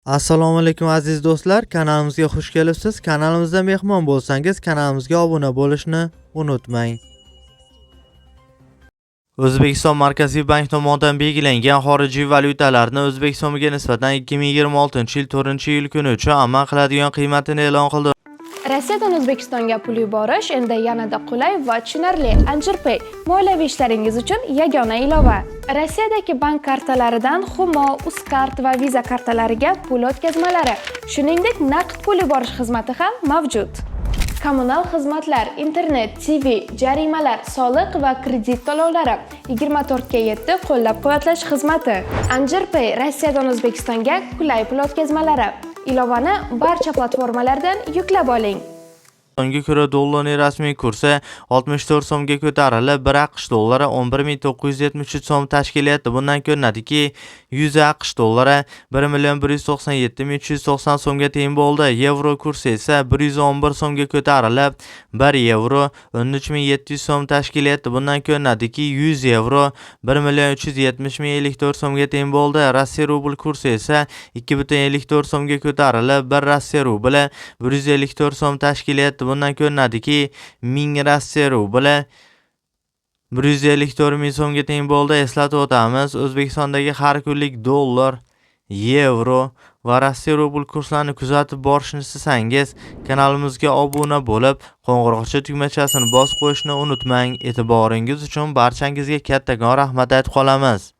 Assalomu alaykum aziz do'stlar, kanalimizga xush kelibsiz. Kanalimizda mehmon bo'lsangiz, kanalimizga obuna bo'lishni unutmang. O'zbekiston Markaziy bank tomonidan belgilangan xorijiy valyutalarni O'zbek so'miga nisbatan 2026-yil 4-iyul kuni uchun amal qiladigan qiymatini e'lon qildi. Rossiyadan O'zbekistonga pul yuborish endi yanada qulay va tushunarli. Anjirpay moliyaviy ishlaringiz uchun yagona ilova. Rossiyadagi bank kartalaridan Humo, Uzcard va Visa kartalariga pul o'tkazmalari, shuningdek naqd pul yuborish xizmati ham mavjud. Kommunal xizmatlar, internet, TV, jarimalar, soliq va kredit to'lovlari 24/7 qo'llab-quvvatlash xizmati. Anjirpay Rossiyadan O'zbekistonga qulay pul o'tkazmalari. Ilovani barcha platformalardan yuklab oling. So'nggi ko'ra dollarning rasmiy kursi 64 so'mga ko'tarilib, 1 AQSh dollari 11973 so'm tashkil etdi. Bundan ko'rinadiki, 100 AQSh dollari 1,197,390 so'mga teng bo'ldi. Yevro kursi esa 111 so'mga ko'tarilib, 1 yevro 13700 so'm tashkil etdi. Bundan ko'rinadiki, 100 yevro 1,370,054 so'mga teng bo'ldi. Rossiya rubl kursi esa 2,54 so'mga ko'tarilib, 1 Rossiya rubli 154 so'm tashkil etdi. Bundan ko'rinadiki, 1000 Rossiya rubli 154 ming so'mga teng bo'ldi. Eslatib o'tamiz, O'zbekistondagi har kunlik dollar, yevro va Rossiya rubl kurslarini kuzatib borishni istasangiz, kanalimizga obuna bo'lib, qo'ng'iroqcha tugmachasini bosib qo'yishni unutmang. E'tiboringiz uchun barchangizga kattakon rahmat aytib qolamiz.